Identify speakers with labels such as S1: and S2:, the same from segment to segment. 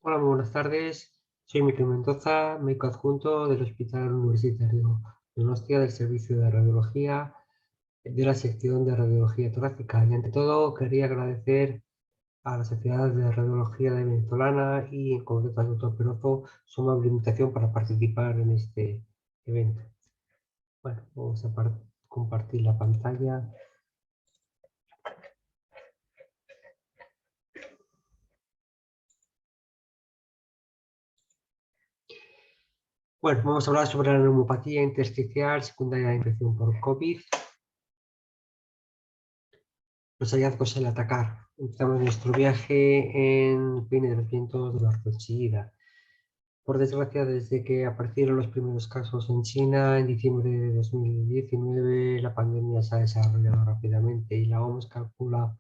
S1: Hola, muy buenas tardes. Soy Miquel Mendoza, médico adjunto del Hospital Universitario de Donostia del Servicio de Radiología de la sección de Radiología Torácica. Y ante todo, quería agradecer a la Sociedad de Radiología de Venezolana y en concreto al doctor Perozo su amable invitación para participar en este evento. Bueno, vamos a compartir la pantalla. Bueno, vamos a hablar sobre la neumopatía intersticial secundaria de infección por COVID. Los hallazgos al atacar. Empezamos nuestro viaje en 1900 de la ortochida. Por desgracia, desde que aparecieron los primeros casos en China en diciembre de 2019, la pandemia se ha desarrollado rápidamente y la OMS calcula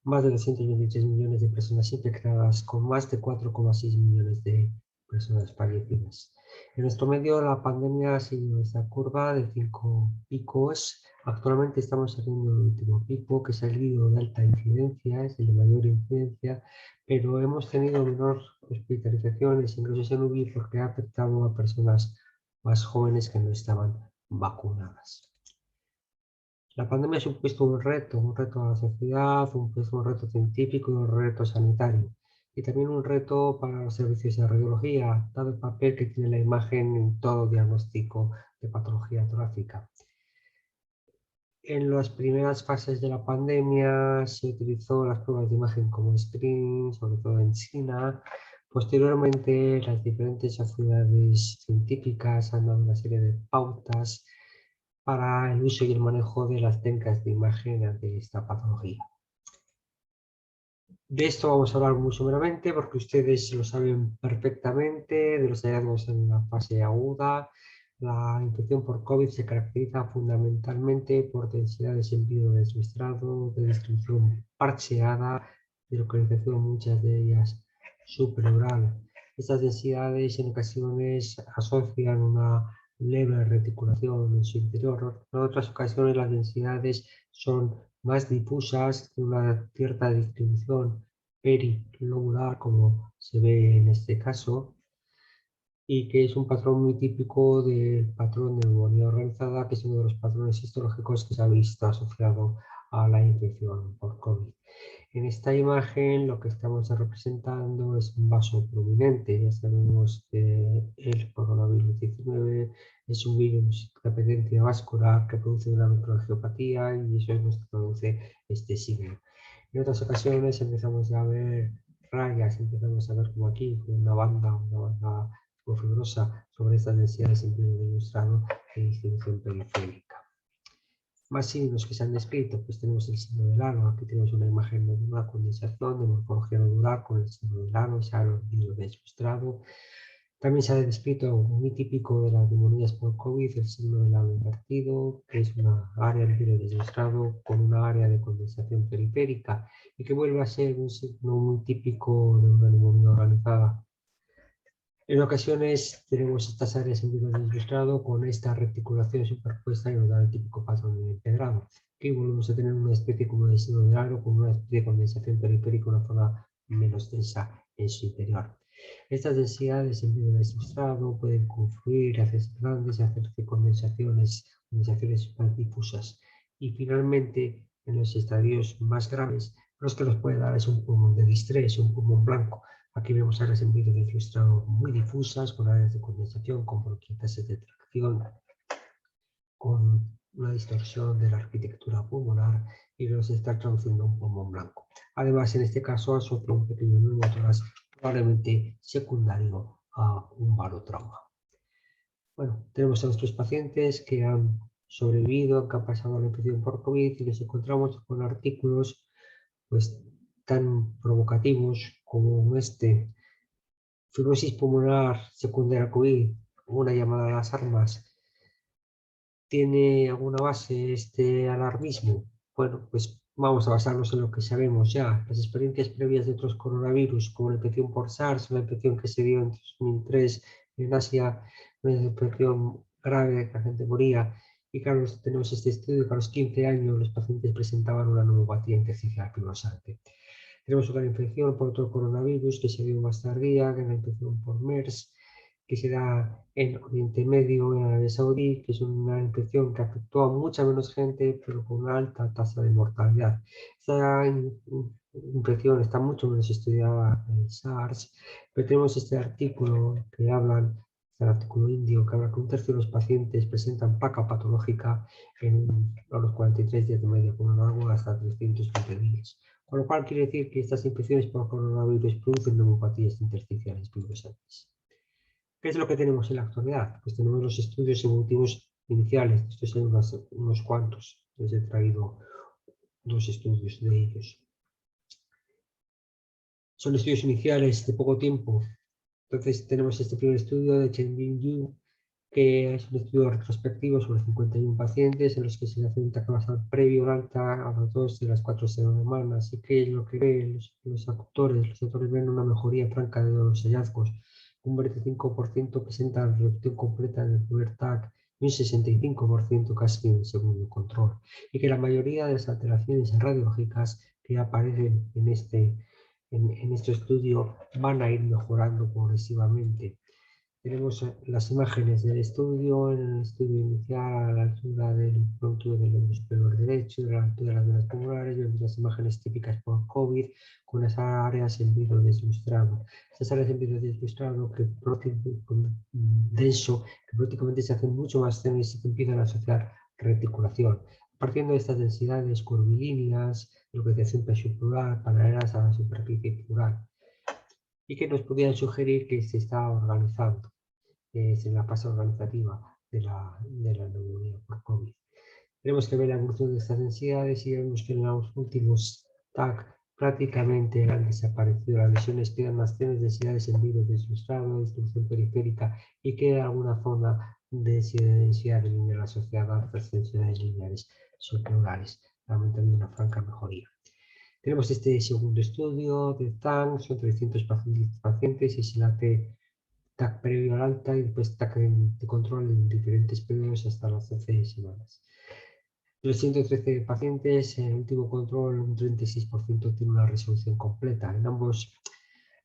S1: más de 223 millones de personas infectadas, con más de 4,6 millones de personas fallecidas. En nuestro medio, la pandemia ha seguido esta curva de 5 picos. Actualmente estamos saliendo del último pico, que ha salido de alta incidencia, es el de mayor incidencia, pero hemos tenido menor hospitalizaciones, ingresos en UBI, porque ha afectado a personas más jóvenes que no estaban vacunadas. La pandemia ha supuesto un reto a la sociedad, un reto científico y un reto sanitario. Y también un reto para los servicios de radiología, dado el papel que tiene la imagen en todo diagnóstico de patología torácica. En las primeras fases de la pandemia se utilizó las pruebas de imagen como screening, sobre todo en China. Posteriormente, las diferentes sociedades científicas han dado una serie de pautas para el uso y el manejo de las técnicas de imagen ante esta patología. De esto vamos a hablar muy someramente porque ustedes lo saben perfectamente, de los hallazgos en la fase aguda. La infección por COVID se caracteriza fundamentalmente por densidades en vidrio deslustrado, de distribución parcheada, de localización muchas de ellas supraural. Estas densidades en ocasiones asocian una leve reticulación en su interior. En otras ocasiones las densidades son más difusas, de una cierta distribución perilobular, como se ve en este caso, y que es un patrón muy típico del patrón de neumonía organizada, que es uno de los patrones histológicos que se ha visto asociado a la infección por COVID. En esta imagen lo que estamos representando es un vaso prominente. Ya sabemos que el coronavirus 19 es un virus de apetencia vascular que produce una microangiopatía y eso es lo que produce este signo. En otras ocasiones empezamos a ver rayas, empezamos a ver como aquí, una banda fibrosa sobre estas densidades en pleno ilustrado de distribución periférica. Más signos que se han descrito, pues tenemos el signo del ano, aquí tenemos una imagen de una condensación de morfología nodular con el signo del ano, ese ano deslustrado. También se ha descrito muy típico de las neumonías por COVID, el signo del ano invertido, que es una área de vidrio deslustrado con una área de condensación periférica y que vuelve a ser un signo muy típico de una neumonía organizada. En ocasiones tenemos estas áreas en vidrio deslustrado con esta reticulación superpuesta y nos da el típico patrón de empedrado. Aquí volvemos a tener una especie como de signo de aro con una especie de condensación periférica, una zona menos densa en su interior. Estas densidades en vidrio deslustrado pueden confluir, hacerse grandes y hacerse condensaciones más difusas. Y finalmente, en los estadios más graves, los que nos puede dar es un pulmón de distrés, un pulmón blanco. Aquí vemos áreas en vidrio deslustrado muy difusas, con áreas de condensación, con bronquitas de tracción, con una distorsión de la arquitectura pulmonar y nos está traduciendo un pulmón blanco. Además, en este caso, asocia un pequeño neumotórax probablemente secundario a un barotrauma. Bueno, tenemos a nuestros pacientes que han sobrevivido, que han pasado la infección por COVID y nos encontramos con artículos pues, tan provocativos como este: fibrosis pulmonar secundaria COVID, una llamada a las armas. ¿Tiene alguna base este alarmismo? Bueno, pues vamos a basarnos en lo que sabemos ya. Las experiencias previas de otros coronavirus, como la infección por SARS, la infección que se dio en 2003 en Asia, una infección grave que la gente moría. Y claro, tenemos este estudio que a los 15 años los pacientes presentaban una neumopatía intersticial fibrosante. Tenemos otra infección por otro coronavirus que se dio más tardía, que es la infección por MERS, que se da en Oriente Medio, en Arabia Saudí, que es una infección que afectó a mucha menos gente, pero con una alta tasa de mortalidad. Esta infección está mucho menos estudiada en SARS, pero tenemos este artículo que hablan, el artículo indio, que habla que un tercio de los pacientes presentan placa patológica a los 43 días de media, con un largo hasta 320 días. Con lo cual quiere decir que estas infecciones por coronavirus producen neumopatías intersticiales pluriposantes. ¿Qué es lo que tenemos en la actualidad? Pues tenemos los estudios evolutivos iniciales. Estos son unos cuantos. Les he traído dos estudios de ellos. Son estudios iniciales de poco tiempo. Entonces tenemos este primer estudio de Chen Yu, que es un estudio retrospectivo sobre 51 pacientes en los que se le hace un TAC basal previo al alta a las 2 de las 4 semanas. ¿Y qué es lo que ven los autores? Los autores ven una mejoría franca de los hallazgos. Un 25% presenta la reducción completa del primer TAC y un 65% casi en el segundo control. Y que la mayoría de las alteraciones radiológicas que aparecen en este estudio van a ir mejorando progresivamente. Tenemos las imágenes del estudio, en el estudio inicial a la altura del bronquio del lobo superior derecho, a la altura de las venas pulmonares, vemos las imágenes típicas por COVID con las áreas en vidrio deslustrado. Esas áreas en vidrio deslustrado que denso, que prácticamente se hacen mucho más tenues y se empiezan a asociar reticulación. Partiendo de estas densidades curvilíneas, localización pleural paralelas a la superficie pleural, y que nos podían sugerir que se está organizando, es en la fase organizativa de la neumonía por COVID. Tenemos que ver la evolución de estas densidades y vemos que en los últimos TAC prácticamente han desaparecido. Las lesiones quedan más densidades en vidrio deslustrado, distribución periférica y queda alguna zona de densidad lineal asociada a otras densidades lineares subpleurales. Realmente ha habido una franca mejoría. Tenemos este segundo estudio de TAC, son 300 pacientes y se le hace TAC previo al alta y después TAC de control en diferentes periodos hasta las 12 semanas. De los 113 pacientes, en el último control un 36% tiene una resolución completa. En ambos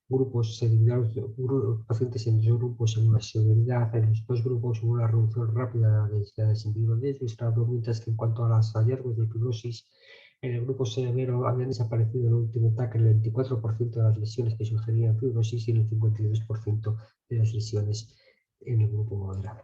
S1: grupos se dividieron los pacientes en dos grupos en una severidad. En los dos grupos hubo una reducción rápida de la densidad de sentido deslustrado, mientras que en cuanto a los hallazgos de fibrosis, en el grupo severo habían desaparecido en el último TAC el 24% de las lesiones que sugerían fibrosis y el 52% de las lesiones en el grupo moderado.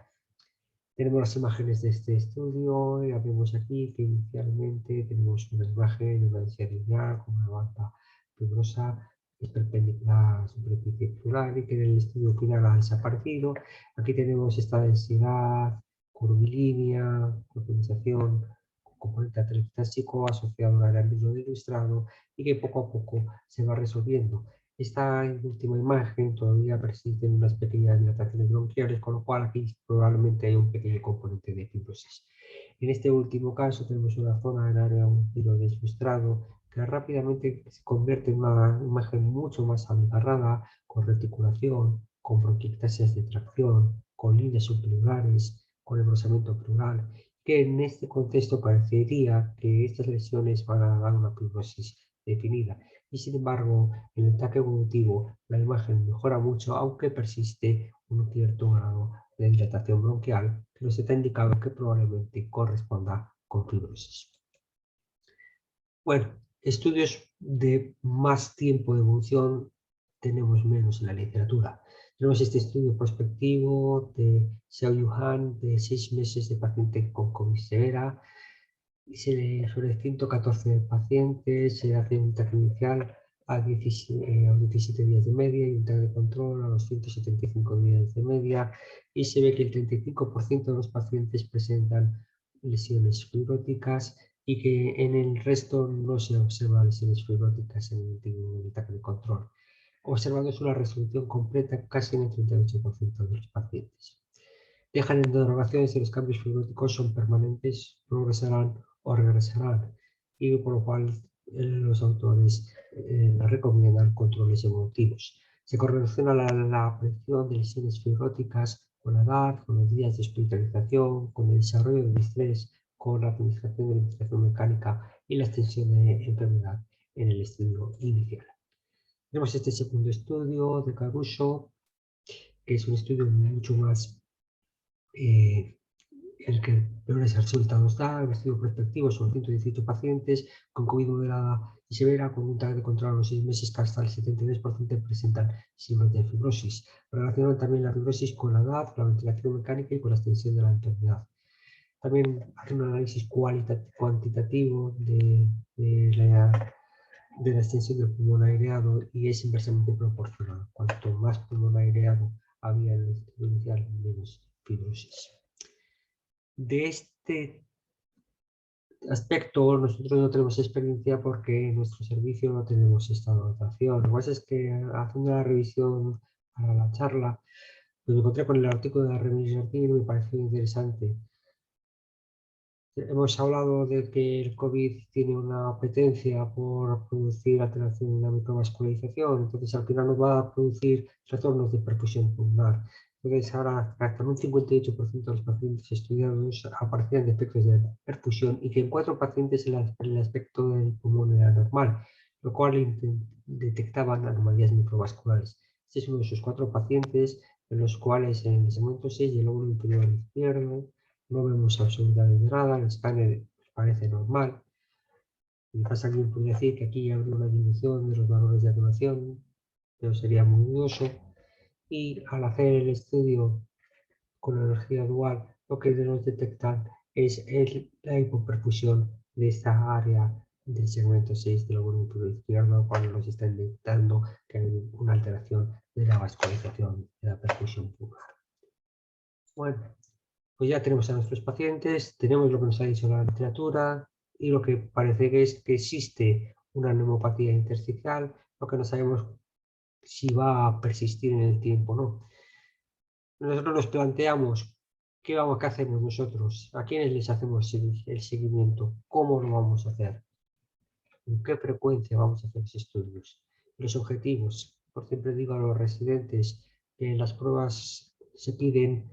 S1: Tenemos las imágenes de este estudio, ya vemos aquí que inicialmente tenemos una imagen de una densidad lineal con una banda fibrosa que es perpendicular a la superficie pleural y que en el estudio final ha desaparecido. Aquí tenemos esta densidad curvilínea, condensación con componente atelectásico asociado a un área ilustrado y que poco a poco se va resolviendo. Esta última imagen todavía persisten unas pequeñas dilataciones bronquiales, con lo cual aquí probablemente hay un pequeño componente de fibrosis. En este último caso tenemos una zona en área un giro deslustrado que rápidamente se convierte en una imagen mucho más abigarrada, con reticulación, con bronquiectasias de tracción, con líneas subpleurares, con engrosamiento pleural, que en este contexto parecería que estas lesiones van a dar una fibrosis definida. Y sin embargo, en el TAC evolutivo la imagen mejora mucho, aunque persiste un cierto grado de dilatación bronquial que nos está indicando que probablemente corresponda con fibrosis. Bueno, estudios de más tiempo de evolución tenemos menos en la literatura. Tenemos este estudio prospectivo de Xiao Yuhan de 6 meses de paciente con COVID severa. Sobre 114 pacientes se hace un TAC inicial a 17 días de media y un TAC de control a los 175 días de media, y se ve que el 35% de los pacientes presentan lesiones fibróticas y que en el resto no se observan lesiones fibróticas en el TAC de control, observándose una resolución completa casi en el 38% de los pacientes. Dejan endorrogaciones y los cambios fibróticos son permanentes, progresarán o regresarán, y por lo cual los autores recomiendan controles evolutivos. Se correlaciona la aparición de lesiones fibróticas con la edad, con los días de hospitalización, con el desarrollo del estrés, con la administración de la investigación mecánica y la extensión de enfermedad en el estudio inicial. Tenemos este segundo estudio de Caruso, que es un estudio mucho más el que peores resultados da, un estudio prospectivo sobre 118 pacientes con COVID moderada y severa, con un tag de control a los 6 meses que hasta el 73% presentan signos de fibrosis. Relacionan también la fibrosis con la edad, con la ventilación mecánica y con la extensión de la enfermedad. También hacen un análisis cuantitativo de la extensión del pulmón aireado y es inversamente proporcional. Cuanto más pulmón aireado había en el estudio inicial, menos fibrosis. De este aspecto nosotros no tenemos experiencia porque en nuestro servicio no tenemos esta dotación. Lo que pasa es que haciendo la revisión para la charla, pues me encontré con el artículo de la revista Artículo y me pareció interesante. Hemos hablado de que el COVID tiene una apetencia por producir alteración en la microvascularización, entonces al final nos va a producir retornos de perfusión pulmonar. Entonces ahora hasta un 58% de los pacientes estudiados aparecían defectos de perfusión y que en 4 pacientes el aspecto del pulmón era normal, lo cual detectaban anomalías microvasculares. Este es uno de esos 4 pacientes en los cuales en el segmento 6 del lóbulo inferior izquierdo no vemos absolutamente nada, el escáner parece normal. Quizás alguien podría decir que aquí habría una disminución de los valores de aturación, pero sería muy dudoso. Y al hacer el estudio con energía dual, lo que nos detectan es la hipoperfusión de esta área del segmento 6 del lóbulo inferior izquierdo, cuando nos están detectando que hay una alteración de la vascularización de la perfusión pulmonar. Bueno, pues ya tenemos a nuestros pacientes, tenemos lo que nos ha dicho la literatura y lo que parece que es que existe una neumopatía intersticial, lo que no sabemos si va a persistir en el tiempo o no. Nosotros nos planteamos qué hacemos nosotros, a quiénes les hacemos el seguimiento, cómo lo vamos a hacer, con qué frecuencia vamos a hacer los estudios. Los objetivos, por siempre digo a los residentes que las pruebas se piden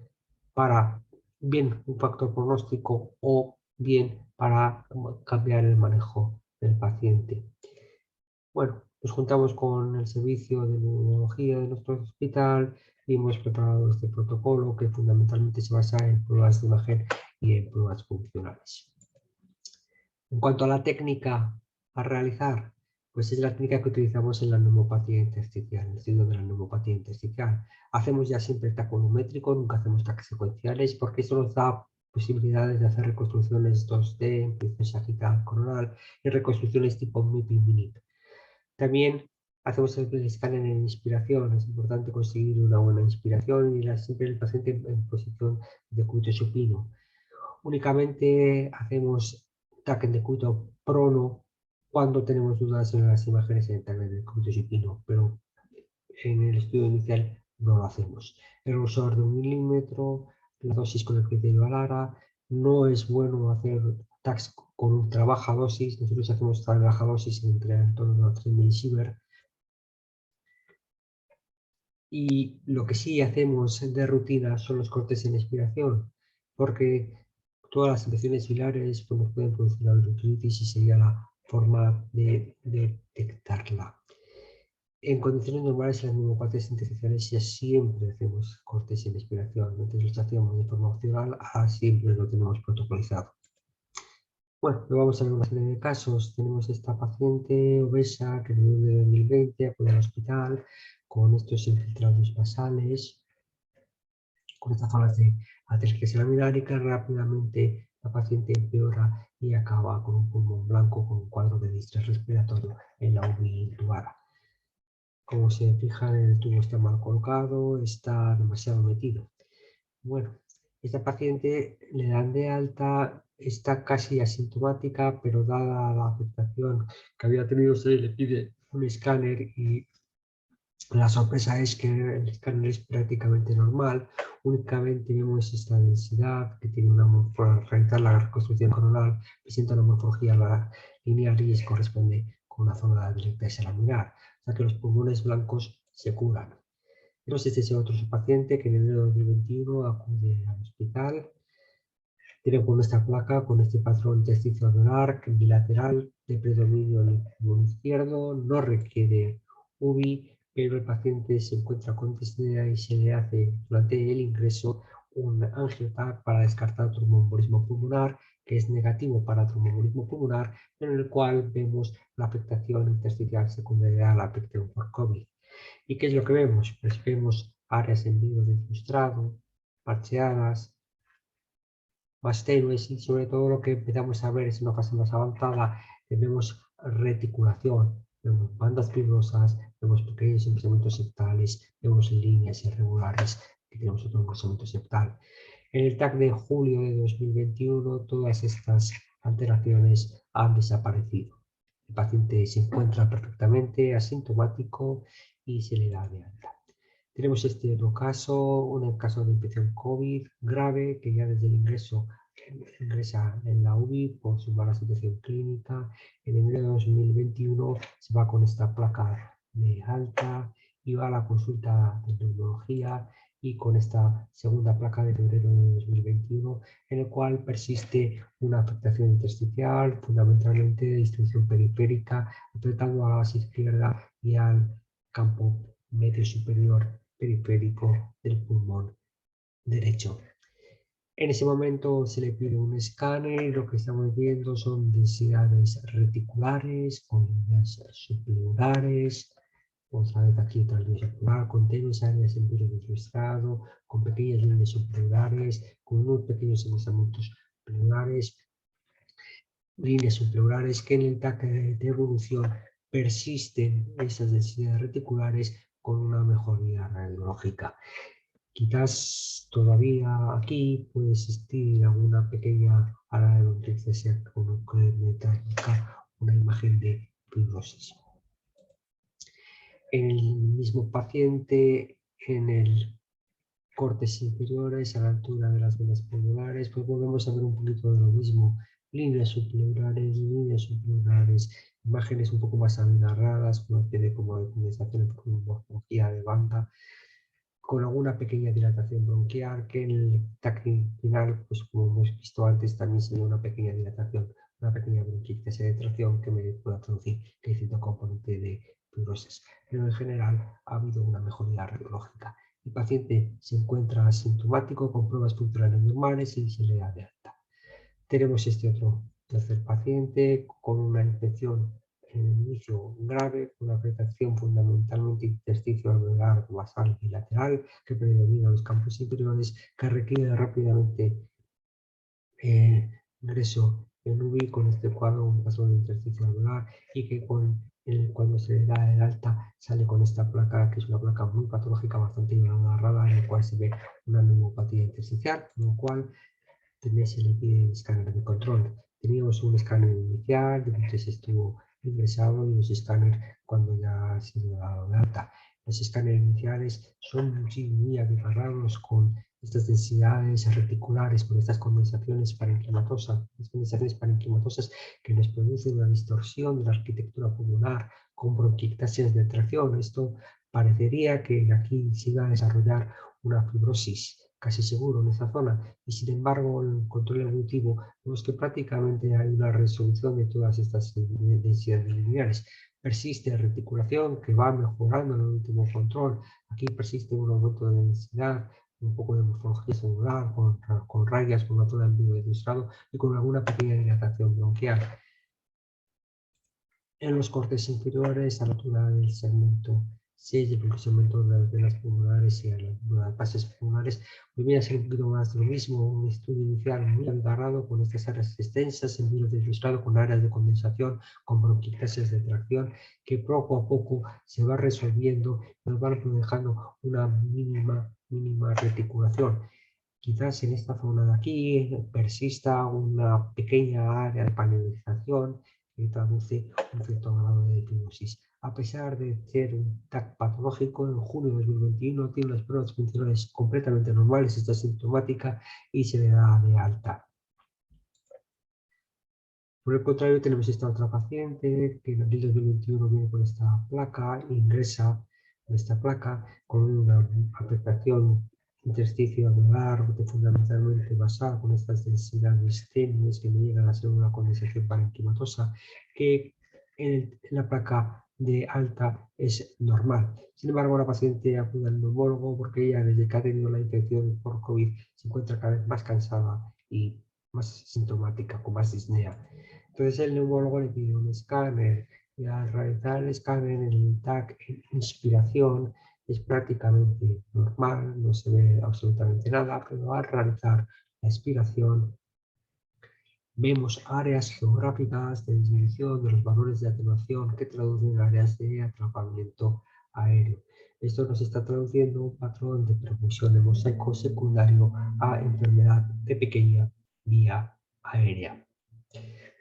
S1: para bien un factor pronóstico o bien para cambiar el manejo del paciente. Bueno, nos juntamos con el servicio de neurología de nuestro hospital y hemos preparado este protocolo que fundamentalmente se basa en pruebas de imagen y en pruebas funcionales. En cuanto a la técnica a realizar, pues es la técnica que utilizamos en la neumopatía intersticial, en el estudio de la neumopatía intersticial. Hacemos ya siempre TAC volumétrico, nunca hacemos TAC secuenciales, porque eso nos da posibilidades de hacer reconstrucciones 2D, ampliación sagital coronal y reconstrucciones tipo MIP y MINIP. También hacemos el escáner en inspiración, es importante conseguir una buena inspiración y siempre el paciente en posición de decúbito supino. Únicamente hacemos TAC en decúbito prono cuando tenemos dudas en las imágenes en el TAC de decúbito supino, pero en el estudio inicial no lo hacemos. El grosor de 1 milímetro, la dosis con el criterio ALARA, no es bueno hacer TACs con ultra baja dosis, nosotros hacemos TAC baja dosis entre en torno a 3 milisievert. Y lo que sí hacemos de rutina son los cortes en expiración, porque todas las infecciones biliares pues, nos pueden producir la uretritis y sería la forma de detectarla. En condiciones normales, en las neumopatías intersticiales ya siempre hacemos cortes en expiración. Antes los hacíamos de forma opcional, ahora siempre lo tenemos protocolizado. Bueno, luego vamos a ver una serie de casos. Tenemos esta paciente obesa que en el 2020 acude al hospital con estos infiltrados basales, con estas zonas de atresia laminar y que rápidamente la paciente empeora y acaba con un pulmón blanco con un cuadro de distrés respiratorio en la UBI intubada. Como se fijan, el tubo está mal colocado, está demasiado metido. Bueno, esta paciente le dan de alta, está casi asintomática, pero dada la afectación que había tenido, se le pide un escáner y la sorpresa es que el escáner es prácticamente normal, únicamente vemos esta densidad que tiene una morfología, al realizar la reconstrucción coronal, presenta una morfología lineal y corresponde con una zona de ectasia laminar, o sea que los pulmones blancos se curan. Tenemos este otro paciente que en enero de 2021 acude al hospital. Tiene con esta placa, con este patrón intersticio alveolar bilateral de predominio en el pulmón izquierdo, no requiere UBI, pero el paciente se encuentra con disnea y se le hace durante el ingreso un angioTAC para descartar tromboembolismo pulmonar, que es negativo para tromboembolismo pulmonar, en el cual vemos la afectación intersticial secundaria a la afectación por COVID. ¿Y qué es lo que vemos? Pues vemos áreas en vivo de frustrado, parcheadas, más tenues, y sobre todo lo que empezamos a ver es una fase más avanzada, vemos reticulación, vemos bandas fibrosas, vemos pequeños engrosamientos septales, vemos líneas irregulares que tenemos otro engrosamiento septal. En el TAC de julio de 2021 todas estas alteraciones han desaparecido. El paciente se encuentra perfectamente asintomático y se le da de alta. Tenemos este otro caso, un caso de infección COVID grave que ya desde el ingreso ingresa en la UBI por su mala situación clínica. En enero de 2021 se va con esta placa de alta y va a la consulta de neurología y con esta segunda placa de febrero de 2021 en el cual persiste una afectación intersticial, fundamentalmente de distribución periférica, afectando a la base izquierda y al campo medio superior periférico del pulmón derecho. En ese momento se le pide un escáner y lo que estamos viendo son densidades reticulares con líneas subpleurares, otra vez aquí otra línea subpleural, con tenues áreas en virus de frustrado, con pequeñas líneas subpleurares, con unos pequeños engrosamientos pleurares, líneas subpleurares que en el TAC de evolución persisten esas densidades reticulares con una mejoría radiológica. Quizás todavía aquí puede existir alguna pequeña área de bronquiectasia con una imagen de fibrosis. En el mismo paciente, en el cortes inferiores, a la altura de las venas pulmonares, pues volvemos a ver un poquito de lo mismo. Líneas subpleurares, imágenes un poco más agarradas, una especie de como de condensación con morfología de banda, con alguna pequeña dilatación bronquial, que en el TAC final, pues como hemos visto antes, también se ve una pequeña dilatación, una pequeña bronquitis de tracción que me pueda traducir que hay cierto componente de fibrosis. Pero en general ha habido una mejoría radiológica. El paciente se encuentra asintomático con pruebas funcionales normales y se le da de alta. Tenemos este otro tercer paciente con una infección en el inicio grave, una afectación fundamentalmente intersticio alveolar basal y lateral que predomina en los campos inferiores, que requiere rápidamente ingreso en UBI con este cuadro, un caso de intersticio alveolar, y que cuando se le da el alta sale con esta placa, que es una placa muy patológica, bastante agarrada, en la cual se ve una neumopatía intersticial, con lo cual se le pide el escáner de control. Teníamos un escáner inicial, entonces estuvo ingresado y los escáneres cuando ya ha sido dado de alta. Los escáneres iniciales son muy agarrados con estas densidades reticulares, con estas condensaciones parenquimatosas, las condensaciones parenquimatosas que nos producen una distorsión de la arquitectura pulmonar con bronquiectasias de tracción. Esto parecería que aquí se iba a desarrollar una fibrosis casi seguro en esa zona, y sin embargo en el control evolutivo vemos que prácticamente hay una resolución de todas estas densidades lineares. Persiste reticulación que va mejorando en el último control, aquí persiste un aumento de densidad, un poco de morfología celular, con rayas, con una zona en vivo ilustrado y con alguna pequeña dilatación bronquial. En los cortes inferiores, a la altura del segmento 6 del segmento de las venas pulmonares y a las bases pulmonares, volvía a ser un poquito más de lo mismo, un estudio inicial muy agarrado con estas áreas extensas, en virus ilustrado con áreas de condensación, con bronquiectasias de tracción, que poco a poco se va resolviendo, nos van dejando una mínima reticulación. Quizás en esta zona de aquí persista una pequeña área de panelización que traduce un cierto grado de fibrosis. A pesar de ser un TAC patológico, en junio de 2021 tiene unas pruebas funcionales completamente normales, está sintomática y se le da de alta. Por el contrario, tenemos esta otra paciente que en abril de 2021 viene con esta placa, ingresa con esta placa con una afectación intersticio anular, fundamentalmente basado con estas densidades tenues que me llegan a ser una condensación parenquimatosa, que en la placa de alta es normal. Sin embargo, la paciente acude al neumólogo porque ella, desde que ha tenido la infección por COVID, se encuentra cada vez más cansada y más sintomática, con más disnea. Entonces el neumólogo le pide un escáner y al realizar el escáner, el TAC en inspiración es prácticamente normal, no se ve absolutamente nada, pero al realizar la expiración vemos áreas geográficas de disminución de los valores de atenuación que traducen áreas de atrapamiento aéreo. Esto nos está traduciendo un patrón de perfusión de mosaico secundario a enfermedad de pequeña vía aérea.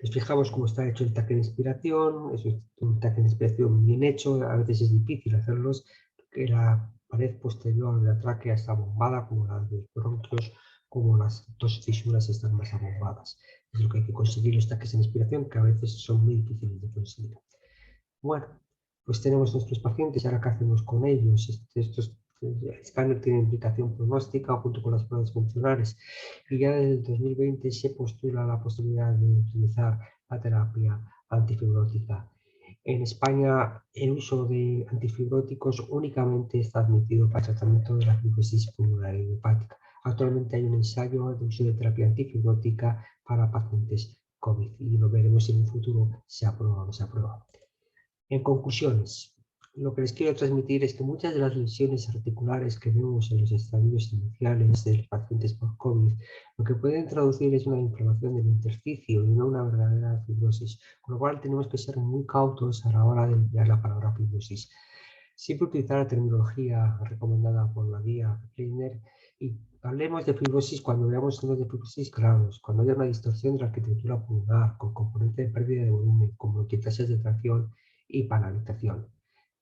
S1: Nos fijamos cómo está hecho el TAC de inspiración, es un TAC de inspiración bien hecho, a veces es difícil hacerlos, porque la pared posterior de la tráquea está bombada, como la de los bronquios, como las dos fisuras están más abombadas. Es lo que hay que conseguir los taques de inspiración, que a veces son muy difíciles de conseguir. Bueno, pues tenemos nuestros pacientes y ahora qué hacemos con ellos. El escáner tiene implicación pronóstica junto con las pruebas funcionales y ya desde el 2020 se postula la posibilidad de utilizar la terapia antifibrótica. En España el uso de antifibróticos únicamente está admitido para el tratamiento de la fibrosis pulmonar idiopática. Actualmente hay un ensayo de uso de terapia antifibrótica para pacientes COVID y lo veremos si en un futuro se aprueba o no se aprueba. En conclusiones, lo que les quiero transmitir es que muchas de las lesiones articulares que vemos en los estadios iniciales de los pacientes por COVID, lo que pueden traducir es una inflamación del intersticio y no una verdadera fibrosis, con lo cual tenemos que ser muy cautos a la hora de emplear la palabra fibrosis. Siempre utilizar la terminología recomendada por la guía Kleiner y hablemos de fibrosis cuando veamos signos de fibrosis graves, cuando haya una distorsión de la arquitectura pulmonar con componente de pérdida de volumen, como bronquiectasias de tracción y paralización.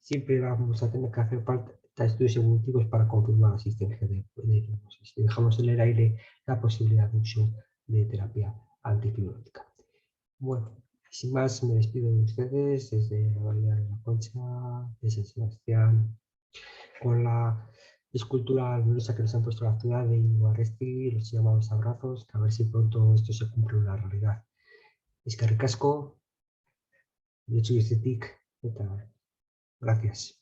S1: Siempre vamos a tener que hacer falta estudios evolutivos para confirmar la existencia de fibrosis. Y dejamos en el aire la posibilidad de uso de terapia antifibrótica. Bueno, sin más me despido de ustedes desde la Bahía de la Concha, de San Sebastián, con la escultura luminosa que nos han puesto la ciudad de Ibarresti, los llamados abrazos, que a ver si pronto esto se cumple en la realidad. Eskerrik asko, Gracias.